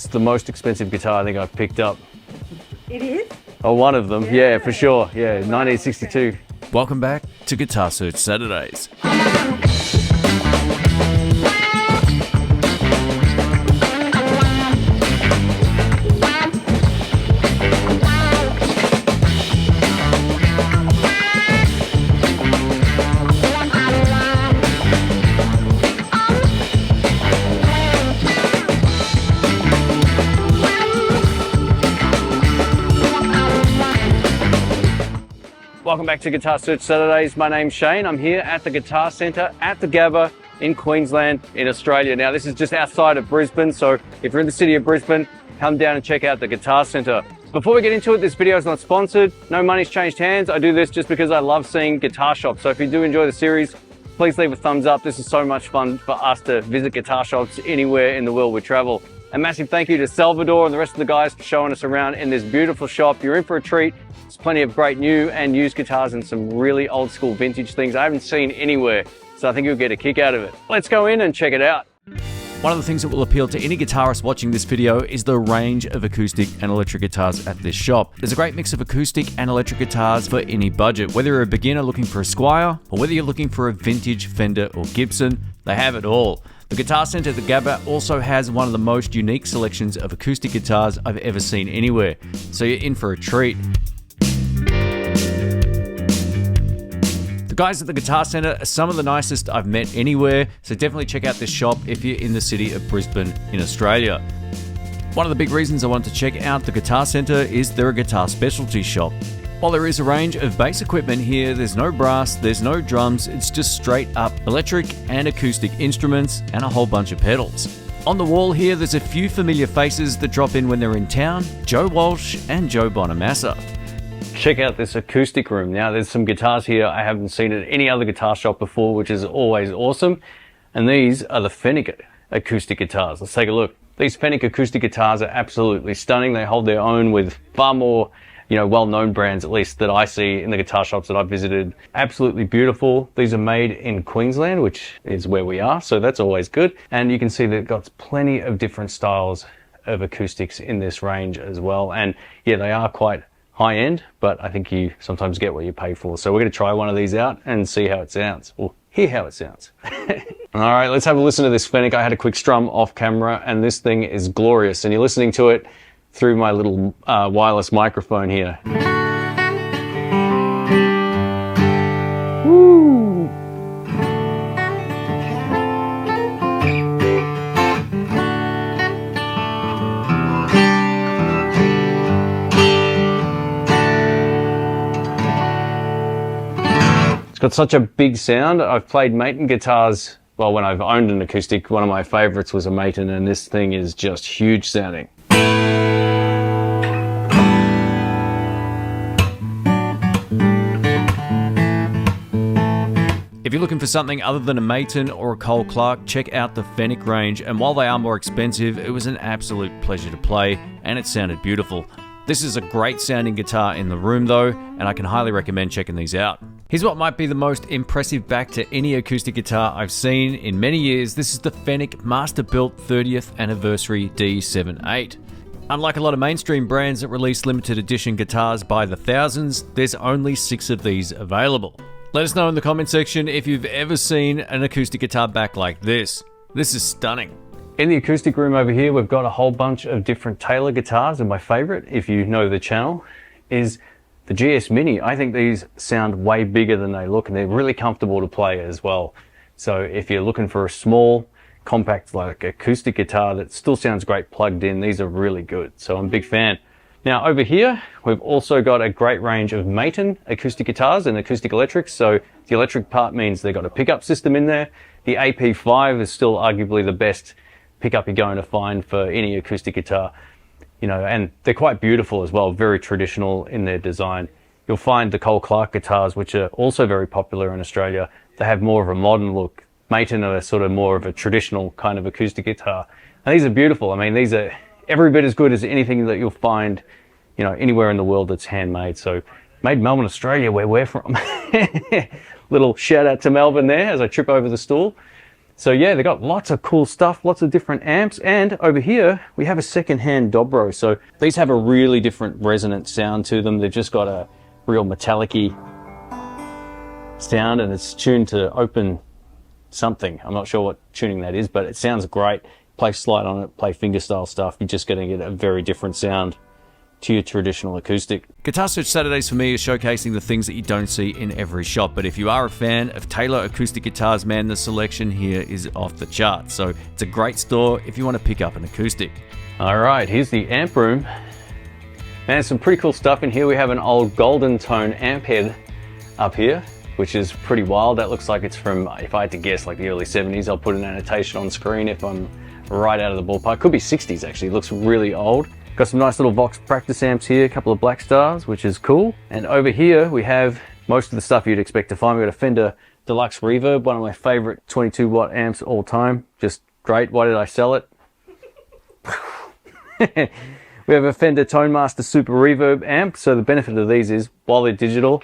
It's the most expensive guitar I think I've picked up. It is? Oh, one of them, yeah, for sure. Yeah, 1962. Welcome back to Guitar Search Saturdays. Welcome back to Guitar Search Saturdays. My name's Shane. I'm here at the Guitar Centre at the Gabba in Queensland in Australia. Now this is just outside of Brisbane, so if you're in the city of Brisbane, come down and check out the Guitar Centre. Before we get into it, this video is not sponsored. No money's changed hands. I do this just because I love seeing guitar shops. So if you do enjoy the series, please leave a thumbs up. This is so much fun for us to visit guitar shops anywhere in the world we travel. A massive thank you to Salvador and the rest of the guys for showing us around in this beautiful shop. You're in for a treat. There's plenty of great new and used guitars and some really old school vintage things I haven't seen anywhere. So I think you'll get a kick out of it. Let's go in and check it out. One of the things that will appeal to any guitarist watching this video is the range of acoustic and electric guitars at this shop. There's a great mix of acoustic and electric guitars for any budget. Whether you're a beginner looking for a Squire or whether you're looking for a vintage Fender or Gibson, they have it all. The Guitar Centre at the Gabba also has one of the most unique selections of acoustic guitars I've ever seen anywhere, so you're in for a treat. The guys at the Guitar Centre are some of the nicest I've met anywhere, so definitely check out this shop if you're in the city of Brisbane in Australia. One of the big reasons I want to check out the Guitar Centre is they're a guitar specialty shop. While there is a range of bass equipment here, there's no brass, there's no drums, it's just straight up electric and acoustic instruments and a whole bunch of pedals. On the wall here, there's a few familiar faces that drop in when they're in town, Joe Walsh and Joe Bonamassa. Check out this acoustic room. Now there's some guitars here I haven't seen at any other guitar shop before, which is always awesome. And these are the Fenic acoustic guitars. Let's take a look. These Fenic acoustic guitars are absolutely stunning. They hold their own with far more well-known brands, at least that I see in the guitar shops that I've visited. Absolutely beautiful. These are made in Queensland, which is where we are, so that's always good. And you can see that it's got plenty of different styles of acoustics in this range as well. And yeah, they are quite high-end, but I think you sometimes get what you pay for. So we're going to try one of these out and see how it sounds, or hear how it sounds. All right, let's have a listen to this Fenic. I had a quick strum off camera, and this thing is glorious. And you're listening to it through my little wireless microphone here. Woo! It's got such a big sound. I've played Maton guitars, well, when I've owned an acoustic. One of my favorites was a Maton, and this thing is just huge sounding. If you're looking for something other than a Maton or a Cole Clark, check out the Fenic range, and while they are more expensive, it was an absolute pleasure to play, and it sounded beautiful. This is a great sounding guitar in the room though, and I can highly recommend checking these out. Here's what might be the most impressive back to any acoustic guitar I've seen in many years. This is the Fenic Masterbuilt 30th Anniversary D78. Unlike a lot of mainstream brands that release limited edition guitars by the thousands, there's only 6 of these available. Let us know in the comment section if you've ever seen an acoustic guitar back like this. This is stunning. In the acoustic room over here, we've got a whole bunch of different Taylor guitars, and my favorite, if you know the channel, is the GS Mini. I think these sound way bigger than they look, and they're really comfortable to play as well. So if you're looking for a small, compact, like acoustic guitar that still sounds great plugged in, these are really good. So I'm a big fan. Now over here, we've also got a great range of Maton acoustic guitars and acoustic electrics. So the electric part means they've got a pickup system in there. The AP5 is still arguably the best pickup you're going to find for any acoustic guitar. And they're quite beautiful as well, very traditional in their design. You'll find the Cole Clark guitars, which are also very popular in Australia. They have more of a modern look. Maton are sort of more of a traditional kind of acoustic guitar. And these are beautiful. I mean, these are every bit as good as anything that you'll find, anywhere in the world that's handmade. So made in Melbourne, Australia, where we're from. Little shout out to Melbourne there as I trip over the stool. So yeah, they got lots of cool stuff, lots of different amps, and over here we have a second-hand Dobro. So these have a really different resonant sound to them. They've just got a real metallic-y sound, and it's tuned to open something. I'm not sure what tuning that is, but it sounds great. Play slide on it, play fingerstyle stuff, you're just going to get a very different sound to your traditional acoustic. Guitar Search Saturdays for me is showcasing the things that you don't see in every shop, but if you are a fan of Taylor acoustic guitars, man, the selection here is off the charts. So it's a great store if you want to pick up an acoustic. All right, here's the amp room. Man, some pretty cool stuff in here. We have an old golden tone amp head up here, which is pretty wild. That looks like it's from, if I had to guess, like the early 70s. I'll put an annotation on screen if I'm right out of the ballpark. Could be 60s actually, it looks really old. Got some nice little Vox practice amps here, a couple of Black Stars, which is cool. And over here we have most of the stuff you'd expect to find. We've got a Fender Deluxe Reverb, one of my favorite 22 watt amps all time. Just great. Why did I sell it? We have a Fender Tone Master Super Reverb amp. So the benefit of these is, while they're digital,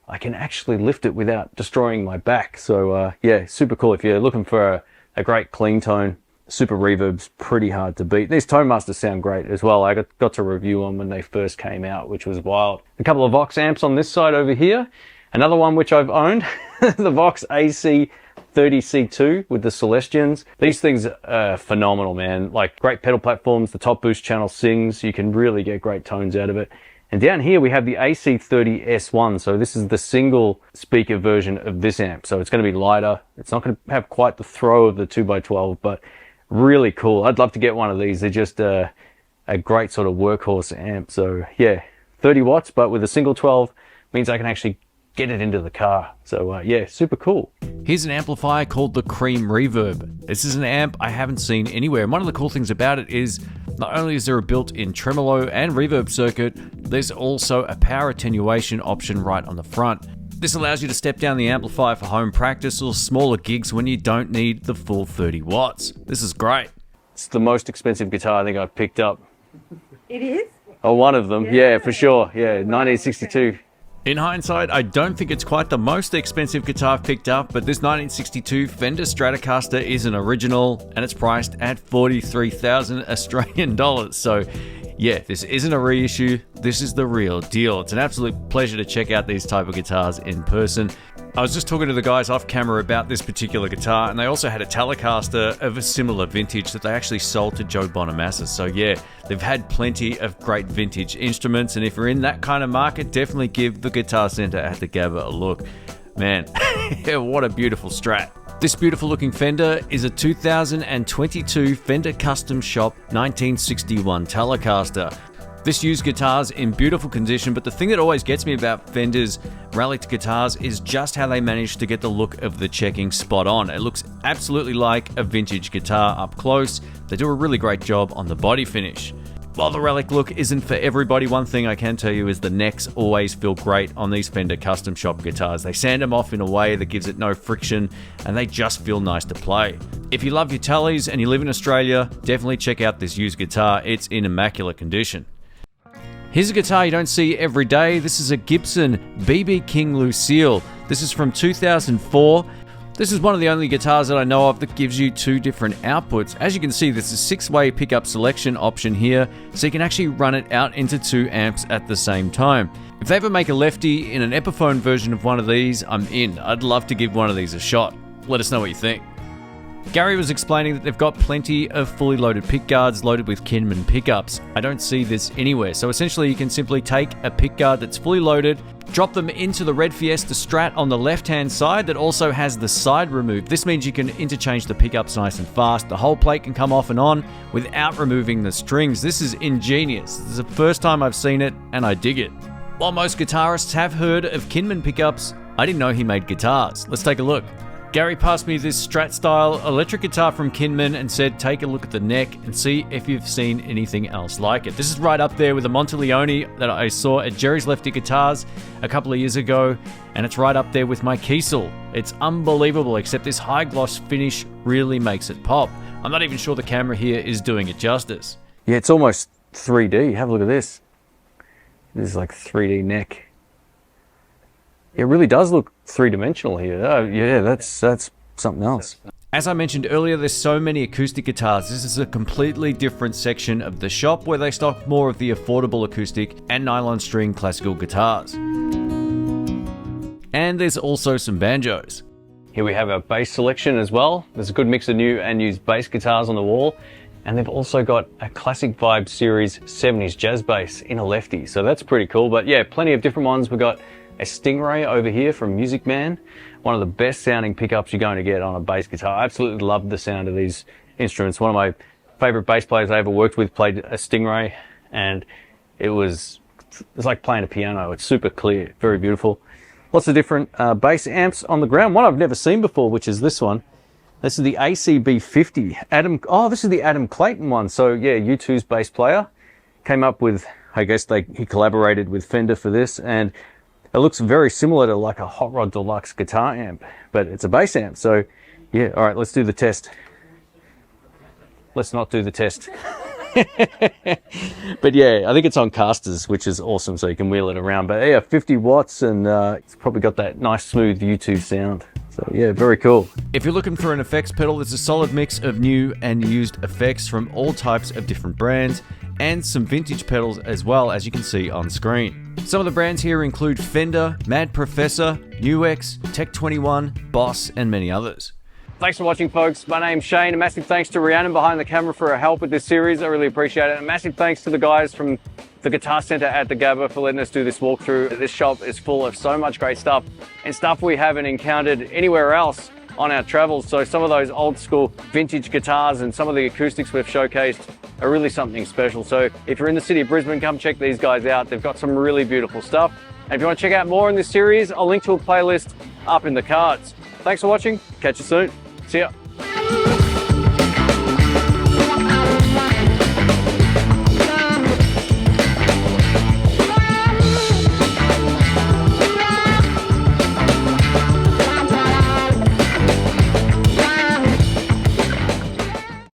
I can actually lift it without destroying my back. So yeah, super cool. If you're looking for a great clean tone, Super Reverb's pretty hard to beat. These Tone Masters sound great as well. I got to review them when they first came out, which was wild. A couple of Vox amps on this side over here. Another one which I've owned, the Vox AC30C2 with the Celestians. These things are phenomenal, man. Like, great pedal platforms, the top boost channel sings. You can really get great tones out of it. And down here we have the AC30S1. So this is the single speaker version of this amp. So it's going to be lighter. It's not going to have quite the throw of the 2x12, but really cool. I'd love to get one of these. They're just a great sort of workhorse amp. So yeah, 30 watts, but with a single 12 means I can actually get it into the car. So yeah, super cool. Here's an amplifier called the Cream Reverb. This is an amp I haven't seen anywhere. And one of the cool things about it is not only is there a built-in tremolo and reverb circuit, there's also a power attenuation option right on the front. This allows you to step down the amplifier for home practice or smaller gigs when you don't need the full 30 watts. This is great. It's the most expensive guitar I think I've picked up. It is? Oh, one of them. Yeah, for sure. Yeah, 1962. In hindsight, I don't think it's quite the most expensive guitar I've picked up, but this 1962 Fender Stratocaster is an original and it's priced at 43,000 Australian dollars. So yeah, this isn't a reissue, this is the real deal. It's an absolute pleasure to check out these type of guitars in person. I was just talking to the guys off camera about this particular guitar, and they also had a Telecaster of a similar vintage that they actually sold to Joe Bonamassa. So yeah, they've had plenty of great vintage instruments, and if you're in that kind of market, definitely give the Guitar Center at the Gabba a look. Man, what a beautiful Strat. This beautiful looking Fender is a 2022 Fender Custom Shop 1961 Telecaster. This used guitar's in beautiful condition, but the thing that always gets me about Fender's Relic guitars is just how they manage to get the look of the checking spot on. It looks absolutely like a vintage guitar up close. They do a really great job on the body finish. While the Relic look isn't for everybody, one thing I can tell you is the necks always feel great on these Fender Custom Shop guitars. They sand them off in a way that gives it no friction, and they just feel nice to play. If you love your Tellies and you live in Australia, definitely check out this used guitar. It's in immaculate condition. Here's a guitar you don't see every day. This is a Gibson BB King Lucille. This is from 2004. This is one of the only guitars that I know of that gives you two different outputs. As you can see, there's a 6-way pickup selection option here, so you can actually run it out into 2 amps at the same time. If they ever make a lefty in an Epiphone version of one of these, I'm in. I'd love to give one of these a shot. Let us know what you think. Gary was explaining that they've got plenty of fully loaded pickguards loaded with Kinman pickups. I don't see this anywhere. So essentially you can simply take a pickguard that's fully loaded, drop them into the red Fiesta Strat on the left-hand side that also has the side removed. This means you can interchange the pickups nice and fast. The whole plate can come off and on without removing the strings. This is ingenious. This is the first time I've seen it and I dig it. While most guitarists have heard of Kinman pickups, I didn't know he made guitars. Let's take a look. Gary passed me this Strat-style electric guitar from Kinman and said, take a look at the neck and see if you've seen anything else like it. This is right up there with the Monteleone that I saw at Jerry's Lefty Guitars a couple of years ago, and it's right up there with my Kiesel. It's unbelievable, except this high gloss finish really makes it pop. I'm not even sure the camera here is doing it justice. Yeah, it's almost 3D. Have a look at this. This is like 3D neck. It really does look three-dimensional here. Oh, yeah, that's something else. As I mentioned earlier, there's so many acoustic guitars. This is a completely different section of the shop where they stock more of the affordable acoustic and nylon string classical guitars. And there's also some banjos. Here we have our bass selection as well. There's a good mix of new and used bass guitars on the wall. And they've also got a Classic Vibe Series 70s jazz bass in a lefty. So that's pretty cool. But yeah, plenty of different ones. We've got a Stingray over here from Music Man. One of the best sounding pickups you're going to get on a bass guitar. I absolutely love the sound of these instruments. One of my favorite bass players I ever worked with played a Stingray, and it's like playing a piano. It's super clear, very beautiful. Lots of different bass amps on the ground. One I've never seen before, which is this one. This is the ACB50. This is the Adam Clayton one. So yeah, U2's bass player came up with, I guess he collaborated with Fender for this, and it looks very similar to like a Hot Rod Deluxe guitar amp, but it's a bass amp. So yeah, all right, let's do the test. Let's not do the test. But yeah, I think it's on casters, which is awesome, so you can wheel it around. But yeah, 50 watts, and it's probably got that nice smooth U2 sound. So yeah, very cool. If you're looking for an effects pedal, there's a solid mix of new and used effects from all types of different brands, and some vintage pedals as well, as you can see on screen. Some of the brands here include Fender, Mad Professor, Nuex, Tech 21, Boss, and many others. Thanks for watching, folks. My name's Shane. A massive thanks to Rhiannon behind the camera for her help with this series. I really appreciate it. And a massive thanks to the guys from the Guitar Center at the Gabba for letting us do this walkthrough. This shop is full of so much great stuff, and stuff we haven't encountered anywhere else on our travels. So some of those old school vintage guitars and some of the acoustics we've showcased are really something special. So if you're in the city of Brisbane, come check these guys out. They've got some really beautiful stuff. And if you want to check out more in this series, I'll link to a playlist up in the cards. Thanks for watching. Catch you soon. See ya.